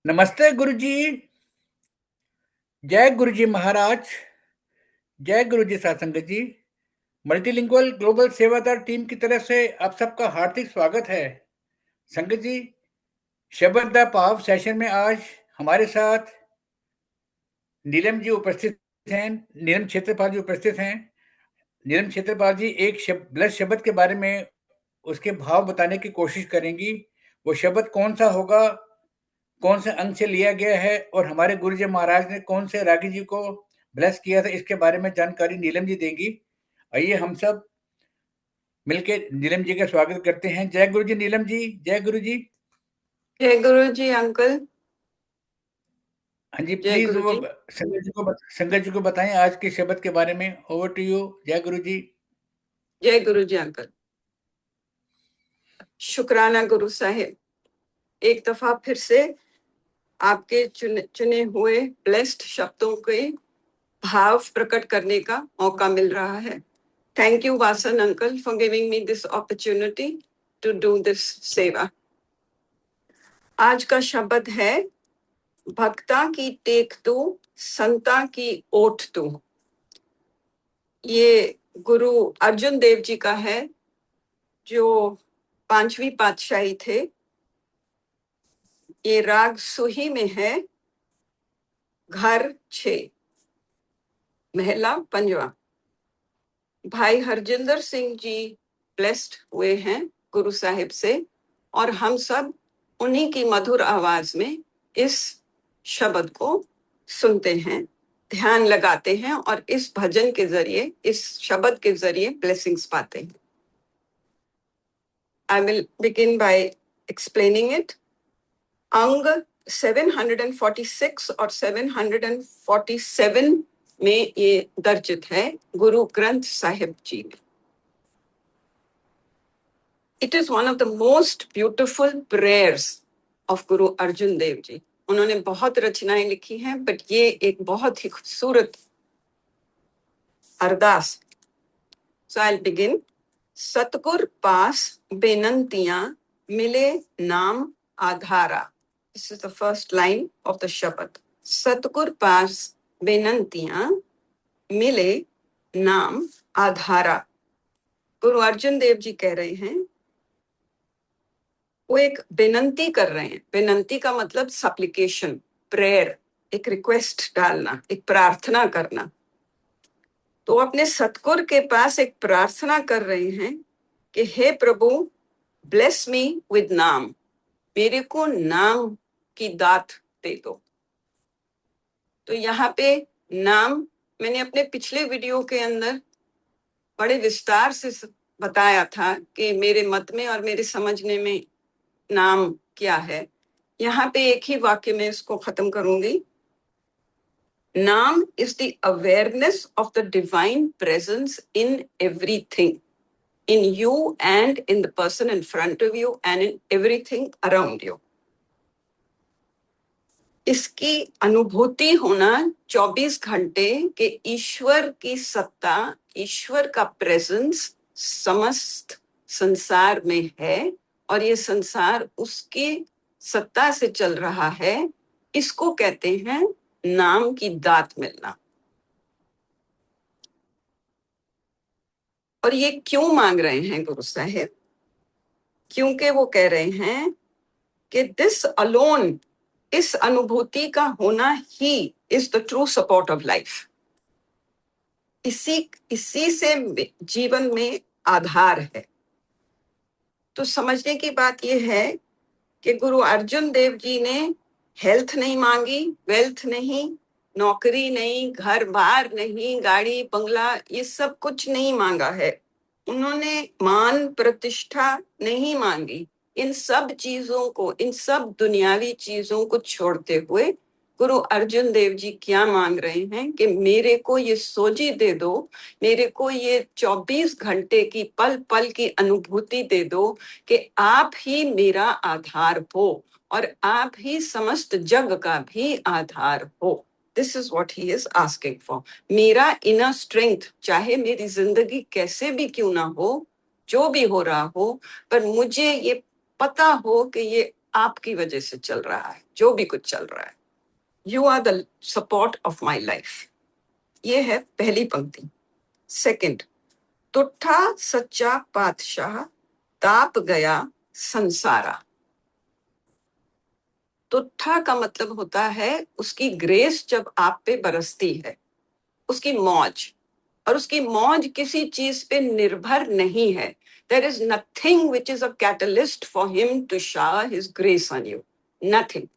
नमस्ते गुरुजी। जय गुरुजी महाराज। जय गुरुजी सत्संग जी। मल्टीलिंगुअल ग्लोबल सेवादार टीम की तरफ से आप सबका हार्दिक स्वागत है। संगत जी, शब्द द पाव सेशन में आज हमारे साथ नीलम जी उपस्थित हैं। नीलम क्षेत्रपाल जी उपस्थित हैं। नीलम क्षेत्रपाल जी एक ब्लड शब्द के बारे में उसके भाव बताने की कोशिश करेंगी। वो शब्द कौन सा होगा, कौन से अंग से लिया गया है और हमारे गुरुजी महाराज ने कौन से रागी जी को ब्लेस किया था, इसके बारे में जानकारी नीलम जी देंगी। आइए हम सब मिलके नीलम जी का स्वागत करते हैं। जय गुरु जी नीलम जी। जय गुरु जी। जय गुरु जी अंकल। हाँ जी, जय प्लीज गुरु वो जी। संगत जी को बताएं आज के शब्द के बारे में। Over to you. जय गुरु जी। जय गुरु जी अंकल। शुक्राना गुरु साहिब, एक दफा फिर से आपके चुने हुए ब्लेस्ड शब्दों के भाव प्रकट करने का मौका मिल रहा है। Thank you Vasan uncle for giving me this opportunity to do this seva. आज का शब्द है भक्ता की टेक तू, संता की ओट तू। ये गुरु अर्जुन देव जी का है, जो 5वीं पातशाही थे। ये राग सुही में है, घर 6, महला 5वां। भाई हरजिंदर सिंह जी ब्लेस्ड हुए हैं गुरु साहिब से, और हम सब उन्हीं की मधुर आवाज में इस शब्द को सुनते हैं, ध्यान लगाते हैं और इस भजन के जरिए, इस शब्द के जरिए ब्लेसिंग्स पाते हैं। I will begin by explaining it. अंग 746 और 747 में ये दर्जित है गुरु ग्रंथ साहिब जी में। It is one of the most beautiful prayers of Guru Arjan Dev जी। उन्होंने बहुत रचनाएं लिखी हैं, बट ये एक बहुत ही खूबसूरत अरदास। So I'll begin. सतगुर पास बेनंतियां, मिले नाम आधारा। This is the first line of the शब्द। सतगुर पास बेनंतियां, मिले नाम आधारा। गुरु अर्जुन देव जी कह रहे हैं, वो एक बेनंती कर रहे हैं। बेनंती का मतलब सप्लिकेशन, प्रेयर, एक रिक्वेस्ट डालना, एक प्रार्थना करना। तो अपने सतगुर के पास एक प्रार्थना कर रहे हैं कि हे प्रभु, ब्लेस मी विद नाम, मेरे को नाम की दात दे दो। तो यहाँ पे नाम मैंने अपने पिछले वीडियो के अंदर बड़े विस्तार से बताया था कि मेरे मत में और मेरे समझने में नाम क्या है। यहाँ पे एक ही वाक्य में इसको खत्म करूंगी। नाम is the awareness of the divine presence in everything, in you and in the person in front of you and in everything around you. इसकी अनुभूति होना 24 घंटे के ईश्वर की सत्ता, ईश्वर का प्रेजेंस समस्त संसार में है और ये संसार उसकी सत्ता से चल रहा है। इसको कहते हैं नाम की दात मिलना। और ये क्यों मांग रहे हैं गुरु साहिब? क्योंकि वो कह रहे हैं कि दिस अलोन, इस अनुभूति का होना he is the true support of life. इसी से जीवन में आधार है। तो समझने की बात यह है कि गुरु अर्जुन देव जी ने हेल्थ नहीं मांगी, वेल्थ नहीं, नौकरी नहीं, घर बार नहीं, गाड़ी बंगला, ये सब कुछ नहीं मांगा है। उन्होंने मान प्रतिष्ठा नहीं मांगी। इन सब चीजों को, इन सब दुनियावी चीजों को छोड़ते हुए गुरु अर्जुन देव जी क्या मांग रहे हैं कि मेरे को ये सोजी दे दो, मेरे को ये 24 घंटे की पल पल की अनुभूति दे दो कि आप ही मेरा आधार हो और आप ही समस्त जग का भी आधार हो। This is what he is asking for. मेरा inner strength, चाहे मेरी जिंदगी कैसे भी क्यों ना हो, जो भी हो रहा हो, पर मुझे ये पता हो कि ये आपकी वजह से चल रहा है, जो भी कुछ चल रहा है। You are the support of my life. ये है पहली पंक्ति। सेकंड, तुठा सच्चा पातशाह, ताप गया संसारा। तुठा का मतलब होता है उसकी ग्रेस जब आप पे बरसती है, उसकी मौज, और उसकी मौज किसी चीज पे निर्भर नहीं है। There is nothing which is a catalyst for him to shower his grace on you. Nothing.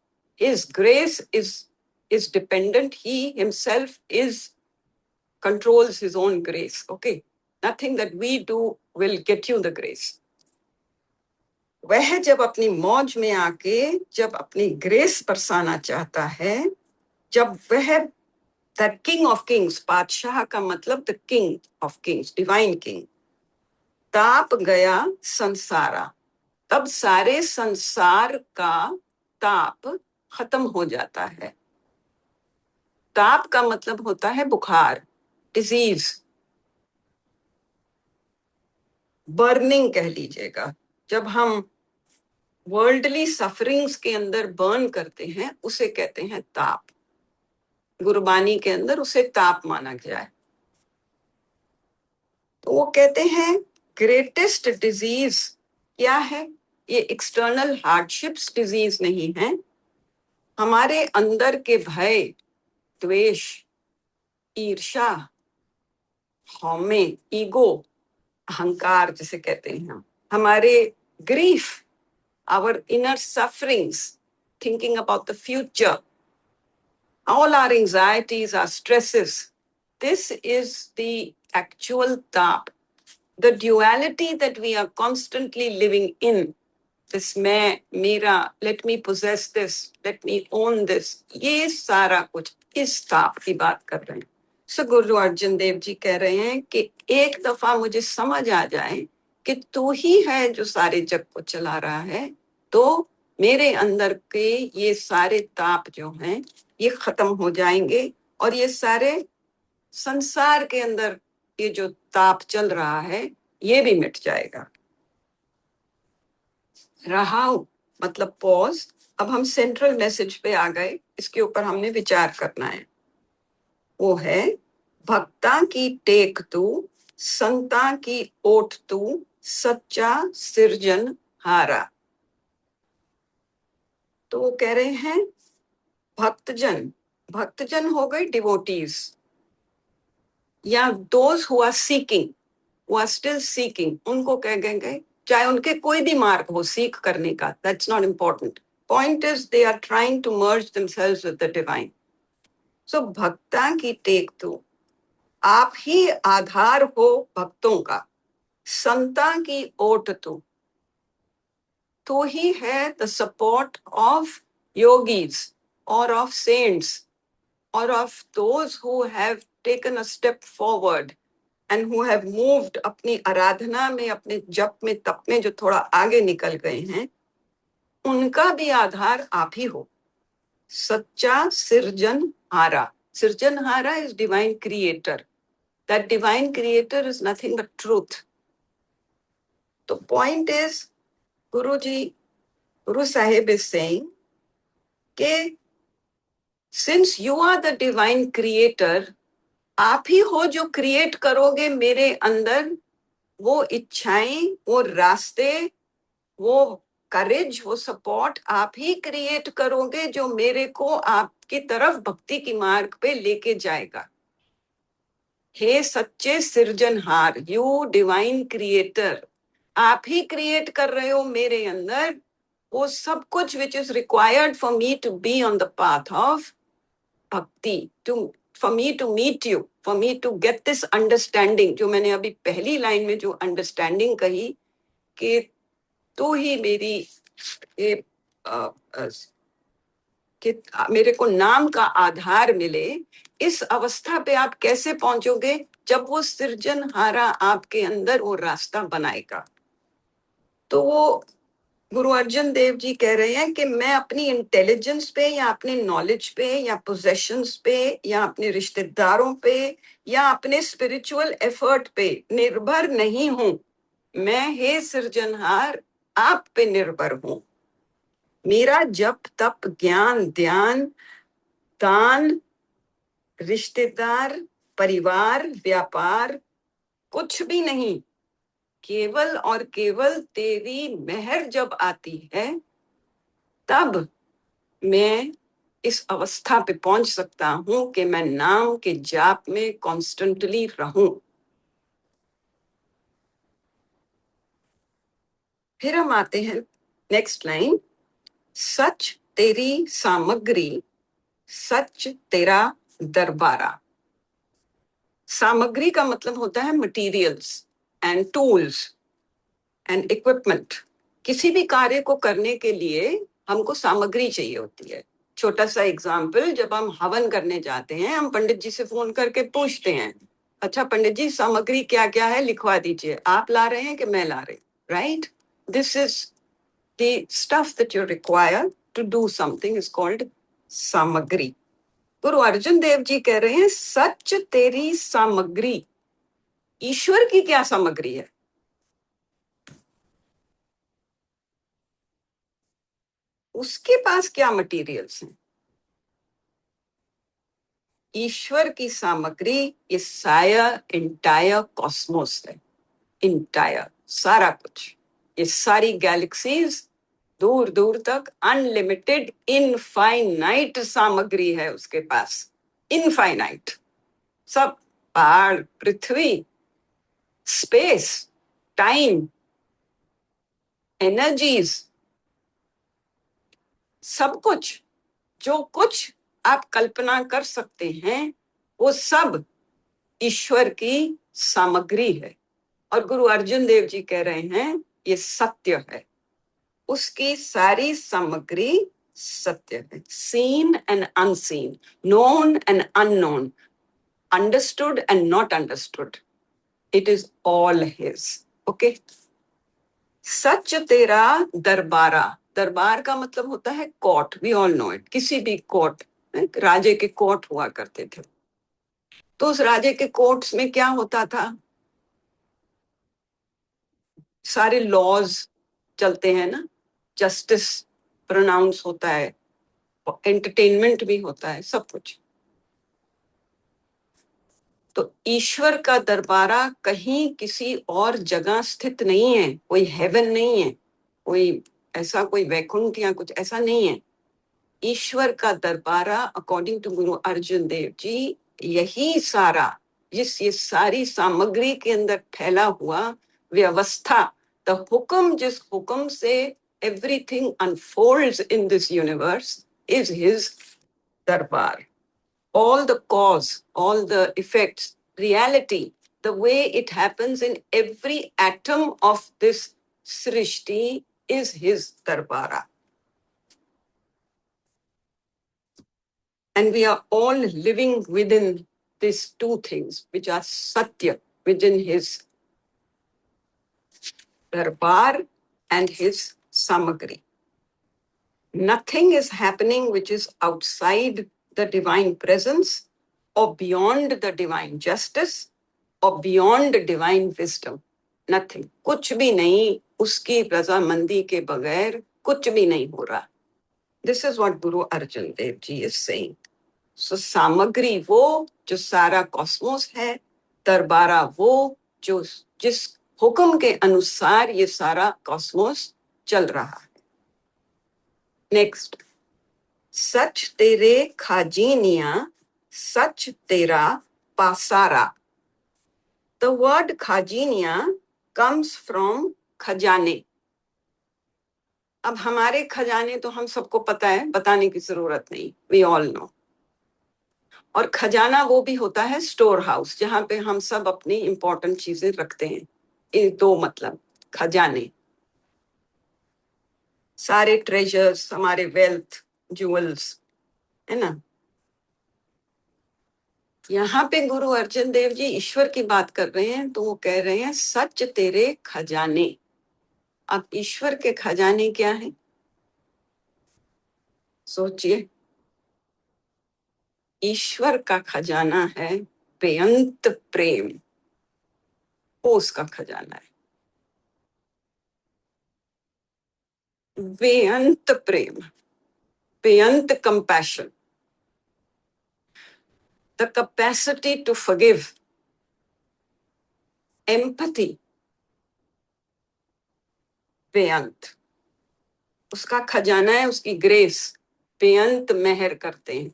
His grace is dependent. He himself controls his own grace. Okay. Nothing that we do will get you the grace. वह जब अपनी मौज में आके जब अपनी grace Barsana चाहता है, जब वह द किंग ऑफ किंग्स, बादशाह का मतलब the king of Kings, divine king, ताप गया संसारा, तब सारे संसार का ताप खत्म हो जाता है। ताप का मतलब होता है बुखार, डिजीज, बर्निंग कह लीजिएगा। जब हम वर्ल्डली सफरिंग्स के अंदर बर्न करते हैं उसे कहते हैं ताप। गुरबानी के अंदर उसे ताप माना गया है। तो वो कहते हैं ग्रेटेस्ट डिजीज क्या है? ये एक्सटर्नल हार्डशिप्स डिजीज नहीं है, हमारे अंदर के भय, द्वेष, ईर्ष्या, हौमे, ईगो, अहंकार जिसे कहते हैं हम, हमारे grief, our inner sufferings, thinking about the future, all our anxieties, our stresses, this is the actual tap. The duality that we are constantly living in, this मैं, मेरा, let me possess this, let me own this, ये सारा कुछ इस ताप की बात कर रहे हैं। सो गुरु अर्जुन देव जी कह रहे हैं कि एक दफा मुझे समझ आ जाए कि तू ही है जो सारे जग को चला रहा है, तो मेरे अंदर के ये सारे ताप जो हैं ये खत्म हो जाएंगे, और ये सारे संसार के अंदर ये जो ताप चल रहा है ये भी मिट जाएगा। रहा मतलब पॉज। अब हम सेंट्रल मैसेज पे आ गए, इसके ऊपर हमने विचार करना है। वो है भक्ता की टेक तू, संता की ओट तू, सच्चा सिरजन हारा। तो वो कह रहे हैं भक्तजन, भक्तजन हो गए डिवोटीज, या those who are seeking, who are still seeking, उनको कह गए, चाहे उनके कोई भी मार्ग हो सीख करने का, that's not important. Point is they are trying to merge themselves with the divine. So भक्ता की टेक तू, आप ही आधार हो भक्तों का, संता की ओट तो ही है द सपोर्ट ऑफ योगीज और ऑफ सेंट्स और of those who have taken a step forward and who have moved, अपनी आराधना में, अपने जप में, तप में जो थोड़ा आगे निकल गए हैं, उनका भी आधार आप ही हो। सच्चा सिरजनहारा, सिरजनहारा is divine creator. That divine creator is nothing but truth. The point is, Guru Sahib is saying कि since you are the divine creator, आप ही हो जो क्रिएट करोगे मेरे अंदर वो इच्छाएं, वो रास्ते, वो करेज, वो सपोर्ट आप ही क्रिएट करोगे जो मेरे को आपकी तरफ भक्ति की मार्ग पे लेके जाएगा। हे सच्चे सृजनहार, यू डिवाइन क्रिएटर, आप ही क्रिएट कर रहे हो मेरे अंदर वो सब कुछ which is required for me to be on the path of bhakti, for me to meet you, for me to get this understanding. जो मैंने अभी पहली लाइन में जो अंडरस्टैंडिंग कही कि तू ही मेरी कि मेरे को नाम का आधार मिले, इस अवस्था पे आप कैसे पहुंचोगे? जब वो सृजनहारा आपके अंदर वो रास्ता बनाएगा। तो वो गुरु अर्जुन देव जी कह रहे हैं कि मैं अपनी इंटेलिजेंस पे या अपने नॉलेज पे या पोजेशंस पे या अपने रिश्तेदारों पे या अपने स्पिरिचुअल एफर्ट पे निर्भर नहीं हूं। मैं हे सृजनहार आप पे निर्भर हूं। मेरा जप तप ज्ञान ध्यान दान रिश्तेदार परिवार व्यापार कुछ भी नहीं, केवल और केवल तेरी मेहर जब आती है तब मैं इस अवस्था पे पहुंच सकता हूं कि मैं नाम के जाप में कॉन्स्टेंटली रहूं। फिर हम आते हैं नेक्स्ट लाइन, सच तेरी सामग्री सच तेरा दरबारा। सामग्री का मतलब होता है materials and tools and equipment. किसी भी कार्य को करने के लिए हमको सामग्री चाहिए होती है। छोटा सा एग्जाम्पल, जब हम हवन करने जाते हैं हम पंडित जी से फोन करके पूछते हैं, अच्छा पंडित जी सामग्री क्या क्या है लिखवा दीजिए, आप ला रहे हैं कि मैं ला रही, right? This is the stuff that you require to do something is called samagri. Guru Arjun Dev ji कह रहे हैं सच तेरी सामग्री। ईश्वर की क्या सामग्री है? उसके पास क्या मटेरियल्स हैं? ईश्वर की सामग्री ये साया इंटायर कॉस्मोस है। इंटायर सारा कुछ, ये सारी गैलेक्सीज दूर दूर तक अनलिमिटेड इनफाइनाइट सामग्री है उसके पास। इनफाइनाइट सब, पहाड़ पृथ्वी स्पेस टाइम एनर्जीज सब कुछ, जो कुछ आप कल्पना कर सकते हैं वो सब ईश्वर की सामग्री है। और गुरु अर्जुन देव जी कह रहे हैं ये सत्य है, उसकी सारी सामग्री सत्य है। Seen and unseen, known and unknown, understood and not understood, it is all his. Okay, सच तेरा दरबारा। दरबार का मतलब होता है court, we all know it. किसी भी कोर्ट, राजे के कोर्ट हुआ करते थे, तो उस राजे के कोर्ट्स में क्या होता था? सारे लॉज चलते हैं ना, जस्टिस प्रोनाउंस होता है, एंटरटेनमेंट भी होता है, सब कुछ। तो ईश्वर का दरबारा कहीं किसी और जगह स्थित नहीं है, कोई हेवन नहीं है, कोई ऐसा कोई वैकुंठ या कुछ ऐसा नहीं है। ईश्वर का दरबारा अकॉर्डिंग टू गुरु अर्जुन देव जी यही सारा, ये सारी सामग्री के अंदर फैला हुआ व्यवस्था, द हुक्म, जिस हुक्म से everything unfolds in this universe is his दरबार। All the cause, all the effects, reality, the way it happens in every atom of this Srishti is his darbara. And we are all living within these two things, which are Satya, within his darbar and his samagri. Nothing is happening which is outside the divine presence or beyond the divine justice or beyond divine wisdom. Nothing. कुछ भी नहीं, उसकी रजामंदी के बगैर कुछ भी नहीं हो रहा। This is what Guru Arjan Dev Ji is saying. So सामग्री वो जो सारा कॉस्मोस है, दरबारा वो जो जिस हुक्म के अनुसार ये सारा कॉस्मोस चल रहा है। नेक्स्ट, सच तेरे खाजीनिया सच तेरा पासारा। The word खाजीनिया comes from खजाने। अब हमारे खजाने तो हम सबको पता है, बताने की जरूरत नहीं, वी ऑल नो। और खजाना वो भी होता है स्टोर हाउस, जहां पे हम सब अपनी इंपॉर्टेंट चीजें रखते हैं। ये दो मतलब खजाने, सारे ट्रेजर्स, हमारे वेल्थ, ज्वेल्स, है ना। यहाँ पे गुरु अर्जन देव जी ईश्वर की बात कर रहे हैं, तो वो कह रहे हैं सच तेरे खजाने। अब ईश्वर के खजाने क्या है? सोचिए, ईश्वर का खजाना है बेअंत प्रेम, वो उसका खजाना है। बेअंत प्रेम, बेअंत compassion, the capacity to forgive, empathy, बेअंत उसका खजाना है, उसकी ग्रेस, बेअंत मेहर करते हैं,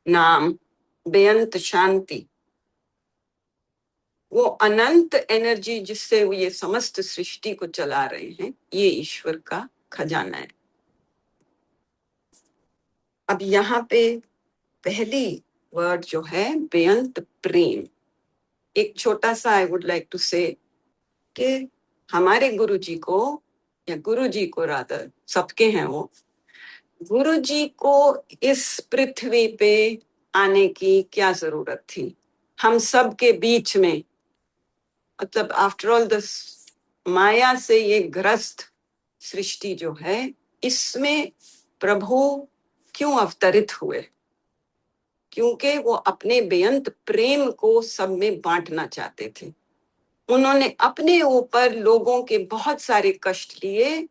नाम बेअंत शांति, वो अनंत एनर्जी जिससे वो ये समस्त सृष्टि को चला रहे हैं, ये ईश्वर का खजाना है। अब यहाँ पे पहली वर्ड जो है बेअंत प्रेम, एक छोटा सा आई वुड लाइक टू से कि हमारे गुरु जी को, या गुरु जी को रादर, सबके हैं वो, गुरु जी को इस पृथ्वी पे आने की क्या जरूरत थी हम सब के बीच में? मतलब आफ्टर ऑल दिस माया से ये ग्रस्त सृष्टि जो है, इसमें प्रभु क्यों अवतरित हुए? क्योंकि वो अपने बेअंत प्रेम को सब में बांटना चाहते थे। उन्होंने अपने ऊपर लोगों के बहुत सारे कष्ट लिए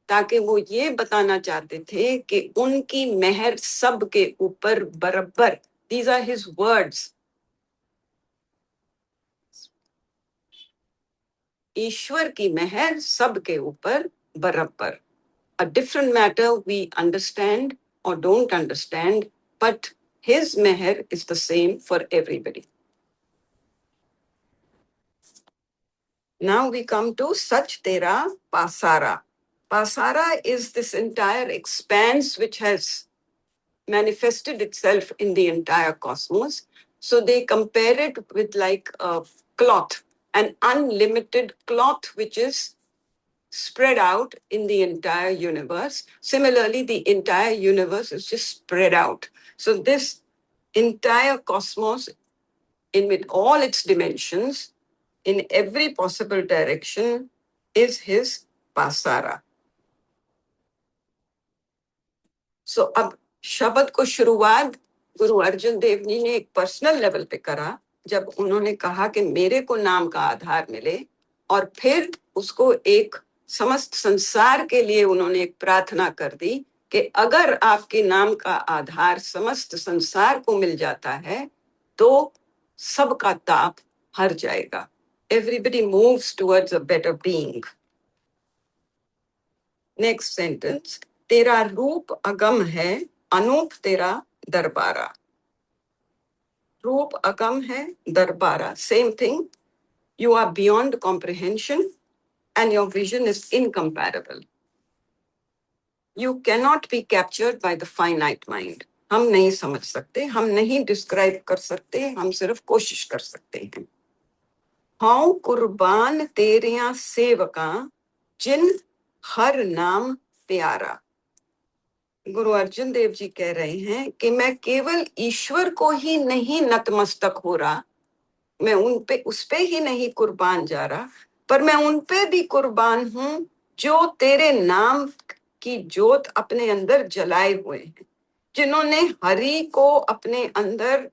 ताकि वो ये बताना चाहते थे कि उनकी मेहर सब के ऊपर बराबर। These are his words. ईश्वर की मेहर सब के ऊपर बराबर। A different matter we understand or don't understand, but his meher is the same for everybody. Now we come to Sach Tera Pasara. Pasara is this entire expanse which has manifested itself in the entire cosmos. So they compare it with like a cloth, an unlimited cloth which is spread out in the entire universe. Similarly, the entire universe is just spread out. So this entire cosmos, in with all its dimensions, in every possible direction, is his pasara. So अब शब्द को शुरुआत गुरु अर्जुन देव जी ने एक personal level पे करा, जब उन्होंने कहा कि मेरे को नाम का आधार मिले, और फिर उसको एक समस्त संसार के लिए उन्होंने एक प्रार्थना कर दी कि अगर आपके नाम का आधार समस्त संसार को मिल जाता है तो सबका ताप हर जाएगा. Everybody moves towards a better being. Next sentence. तेरा रूप अगम है, अनूप तेरा दरबारा. रूप अगम है, दरबारा. Same thing. You are beyond comprehension and your vision is incomparable. You cannot be captured by the finite mind. हम नहीं समझ सकते, हम नहीं डिस्क्राइब कर सकते, हम सिर्फ कोशिश कर सकते हैं. हाँ कुर्बान तेरिया सेवका, जिन हर नाम प्यारा. गुरु अर्जुन देव जी कह रहे हैं कि मैं केवल ईश्वर को ही नहीं नतमस्तक हो रहा, मैं उन पे, उस पे ही नहीं कुर्बान जा रहा, पर मैं उन पे भी कुर्बान हूं जो तेरे नाम की जोत अपने अंदर जलाए हुए हैं, जिन्होंने हरि को अपने अंदर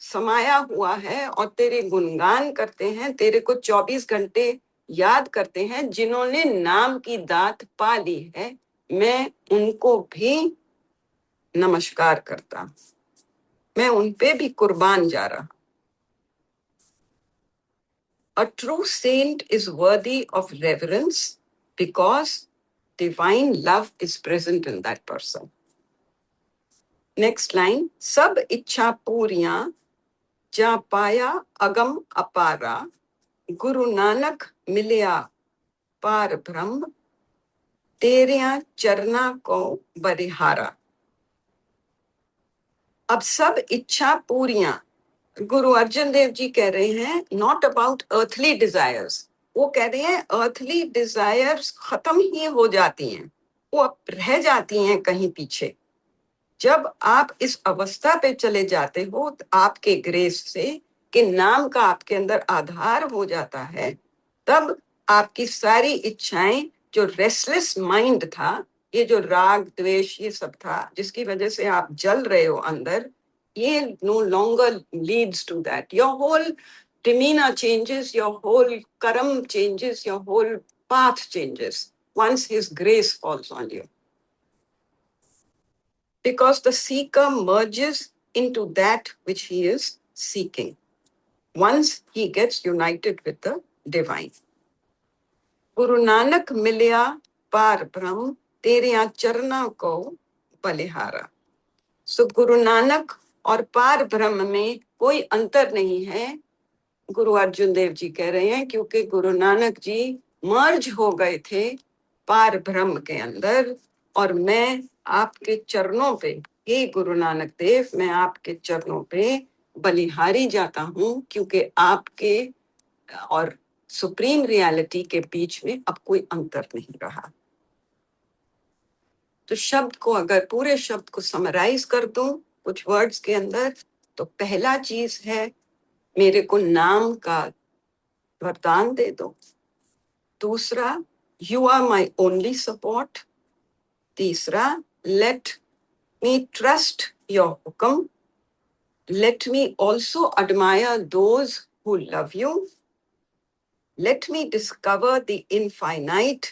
समाया हुआ है और तेरे गुणगान करते हैं, तेरे को 24 घंटे याद करते हैं, जिन्होंने नाम की दात पा ली है, मैं उनको भी नमस्कार करता, मैं उन पे भी कुर्बान जा रहा. A true saint is worthy of reverence because divine love is present in that person. Next line. सब इच्छा पूरियां जा पाया अगम अपारा, गुरु नानक मिलिया पार ब्रह्म, तेरिया चरना को बरिहारा. अब सब इच्छा पूरियां, गुरु अर्जुन देव जी कह रहे हैं नॉट अबाउट अर्थली डिजायर्स. वो कह रहे हैं अर्थली डिजायर्स खत्म ही हो जाती हैं, वो अब रह जाती हैं कहीं पीछे. जब आप इस अवस्था पे चले जाते हो तो आपके ग्रेस से कि नाम का आपके अंदर आधार हो जाता है, तब आपकी सारी इच्छाएं, जो रेस्टलेस माइंड था, ये जो राग द्वेष ये सब था जिसकी वजह से आप जल रहे हो अंदर, ये no longer leads to that. Your whole demeanor changes, your whole karma changes, your whole path changes. once His grace falls on you. Because the seeker merges into that which he is seeking once he gets united with the divine. Guru Nanak मिलिया पार ब्रह्म तेरिया चरणों को बलिहारा. So Guru Nanak और पार ब्रह्म में कोई अंतर नहीं है, गुरु अर्जुन देव जी कह रहे हैं, क्योंकि गुरु नानक जी मर्ज हो गए थे पार ब्रह्म के अंदर. और मैं आपके चरणों पे, हे गुरु नानक देव, मैं आपके चरणों पे बलिहारी जाता हूँ, क्योंकि आपके और सुप्रीम रियलिटी के बीच में अब कोई अंतर नहीं रहा. तो शब्द को, अगर पूरे शब्द को समराइज कर दूं कुछ वर्ड्स के अंदर, तो पहला चीज है मेरे को नाम का वरदान दे दो. दूसरा, you are my only support. तीसरा, लेट मी ट्रस्ट योर हुक्म. Let me also admire those who love you. Let me discover the infinite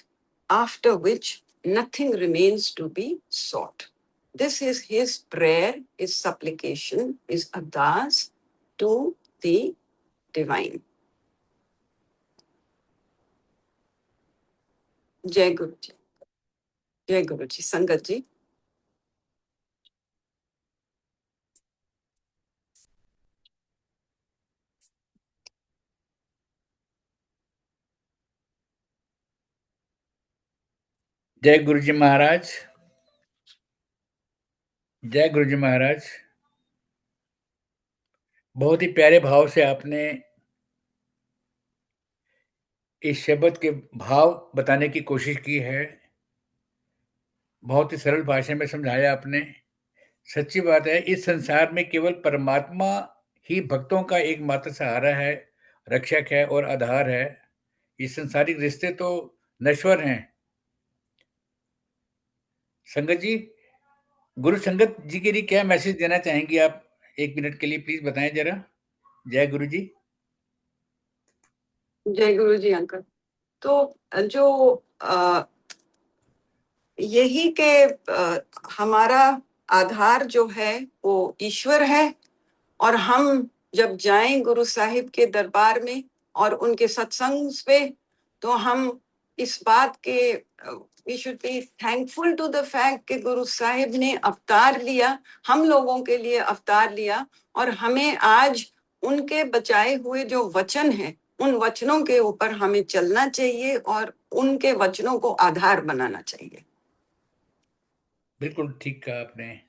after which nothing remains to be sought. This is his prayer, his supplication, his ardas to the divine. Jai Guru Ji. Jai Guru Ji. Sangat Ji. जय गुरु जी महाराज. जय गुरु जी महाराज. बहुत ही प्यारे भाव से आपने इस शब्द के भाव बताने की कोशिश की है. बहुत ही सरल भाषा में समझाया आपने. सच्ची बात है, इस संसार में केवल परमात्मा ही भक्तों का एकमात्र सहारा है, रक्षक है और आधार है. ये संसारिक रिश्ते तो नश्वर हैं. संगत जी, गुरु संगत जी के लिए क्या मैसेज देना चाहेंगी आप? 1 मिनट के लिए प्लीज बताएं जरा. जय गुरु जी. जय गुरु जी अंकल. तो जो यही के हमारा आधार जो है वो ईश्वर है. और हम जब जाएं गुरु साहिब के दरबार में और उनके सत्संग पे, तो हम इस बात के we should be thankful to the fact कि गुरु साहिब ने अवतार लिया, हम लोगों के लिए अवतार लिया, और हमें आज उनके बचाए हुए जो वचन हैं, उन वचनों के ऊपर हमें चलना चाहिए और उनके वचनों को आधार बनाना चाहिए. बिल्कुल ठीक कहा आपने.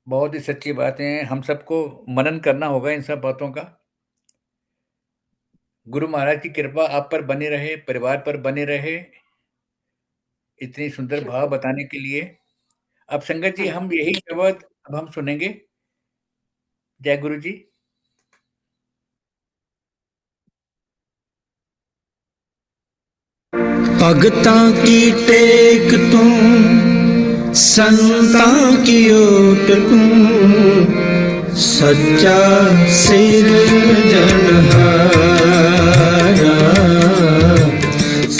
बहुत ही सच्ची बातें हैं. हम सबको मनन करना होगा इन सब बातों का. गुरु महाराज की कृपा आप पर बनी रहे, परिवार पर बनी रहे. इतनी सुंदर भाव बताने के लिए. अब संगत जी, हम यही शब्द अब हम सुनेंगे. जय गुरु जी. भगतां की टेक तू, संतां की ओट तू, सच्चा सिरजनहारा,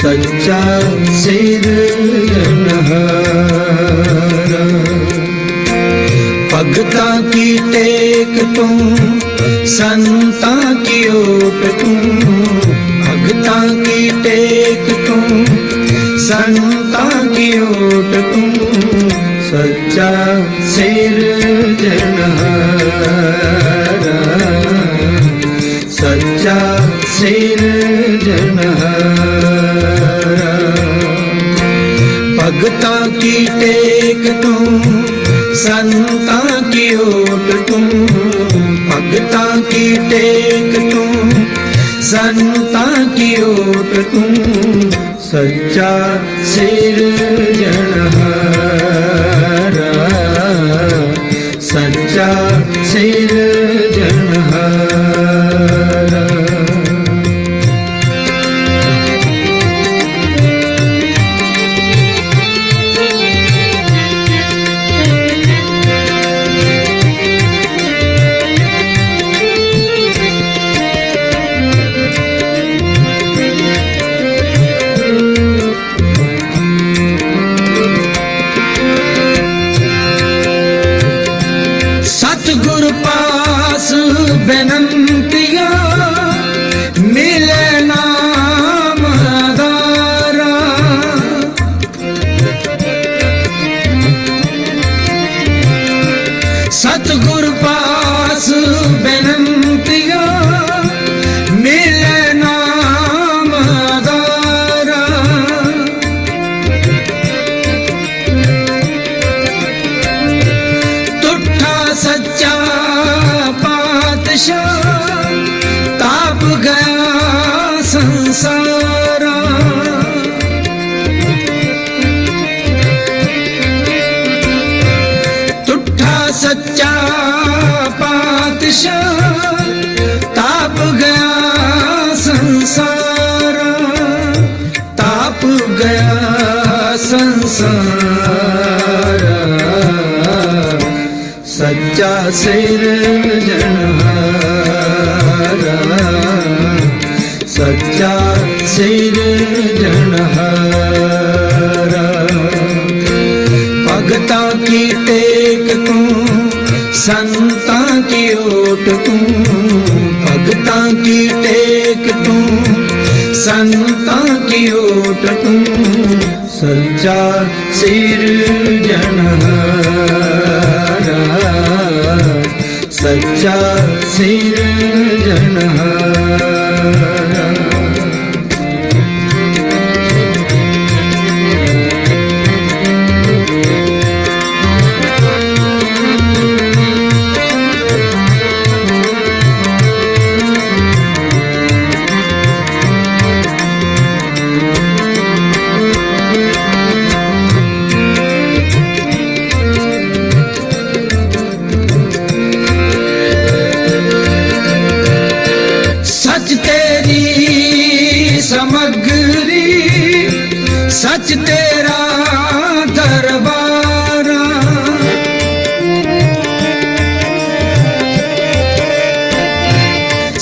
सच्चा सिरजनहारा. भगतां की टेक तू, संतां की ओट तू, भगतां की टेक तू, संतां की ओट तू, सच्चा सिरजनहारा, सच्चा सिरजनहारा. भगतां की टेक तू, संतां की ओट तू, भगतां की टेक तू, संतां की ओट तू, सच्चा सिरजनहारा, सच्चा सिरजनहारा. बेनंतिया मिले नाम आधारा। सतगुर पास बेनंतिया मिले नाम आधारा। तुठा सच्चा पातशाह ताप गया संसारा। तुठा सच्चा पातशाह ताप गया संसारा। ताप गया संसारा। सच्चा सिरजनहारा। सच्चा सिरजनहारा। भगता की टेक तू संता की ओट तू। भगता की टेक तू संता की ओट तू। सच्चा सिरजनहारा। सच्चा सिरजनहारा। सच तेरी समग्री सच तेरा दरबारा।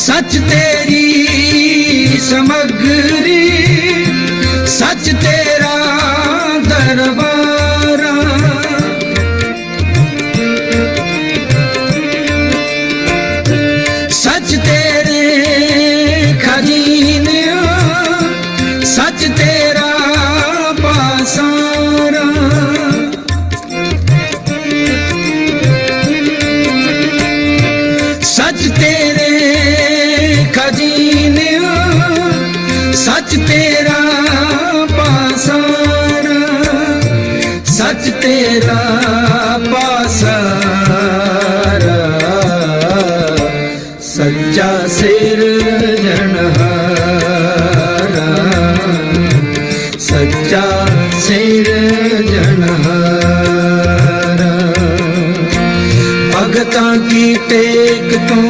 सच तेरी समग्री सच तेरा दरबारा। सच तेरे खजीने सच तेरा पासारा। सच तेरे खजीने सच तेरा पासारा। सच तेरा पासारा। सच्चा सिरजनहारा। सच्चा सिरजनहारा। भगता की टेक तू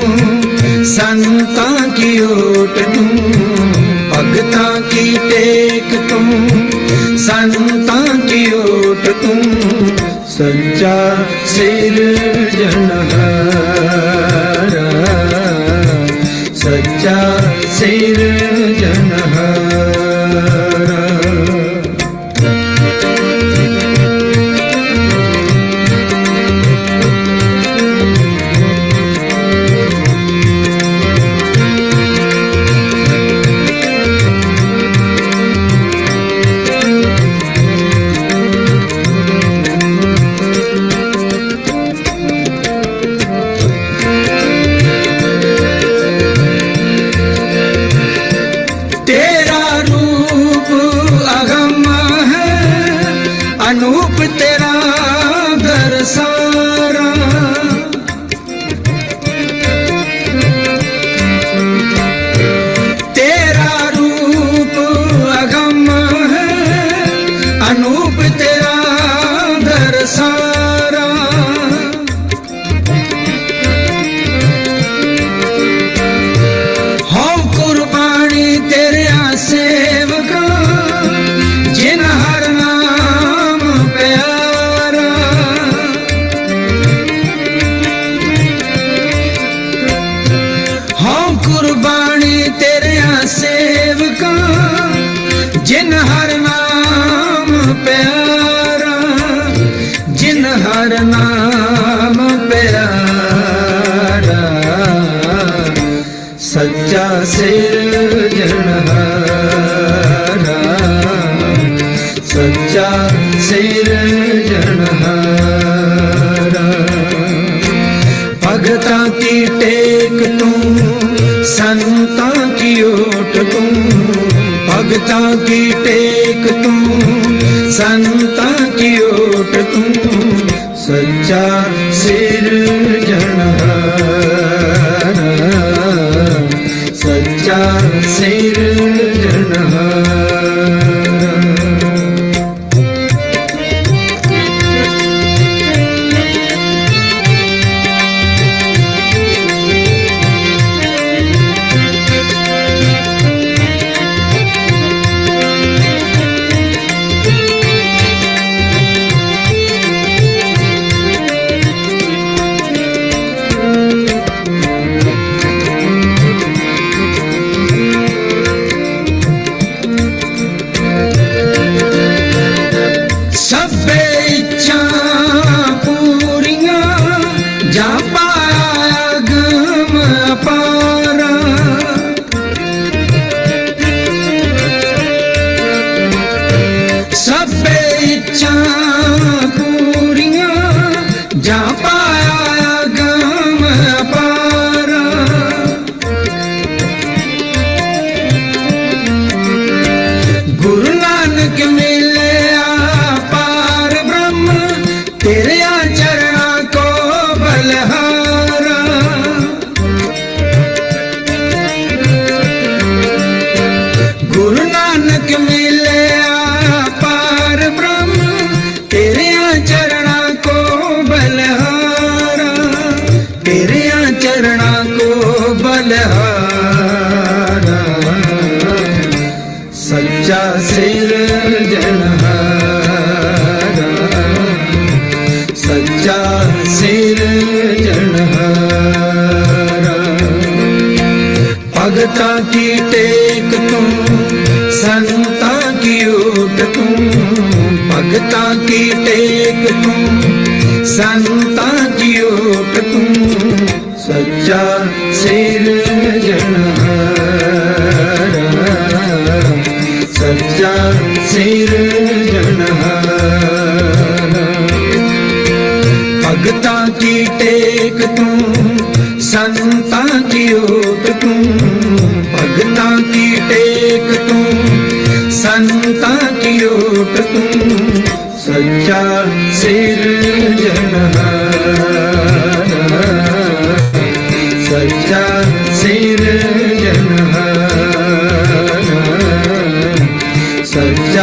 संता की ओट तू। भगता की टेक तू संता की ओट तू। सच्चा सिरजनहारा। सच्चा सिरजनहारा। तेरा रूप अगम है अनूप तेरा दरसारा। तेरा रूप अगम है अनूप तेरा दरसारा। हो कुर्बानी तेरे सेवका जिन हर नाम प्यारा। हो कुर्बानी तेरे सेवका जिन हर नाम प्यारा। जिन हर नाम प्यारा। सच्चा सिरजनहारा। भगता की टेक तू, संता की ओट तू, भगता की टेक तू, संता की ओट तू, सच्चा सिरजनहारा, सच्चा सिरजनहारा। सच्चा सिरजनहारा, सच्चा सिरजनहारा। भगता की टेक तू, संता की ओट तू, भगता की टेक तू, संता की ओट तू, सच्चा सिरजनहारा, सच्चा सिरजनहारा। भगता की टेक तू, संता की ओट तू, भगता की टेक तू, संता की ओट तू, सच्चा सिरजनहारा, सच्चा सिरजनहारा, सच्चा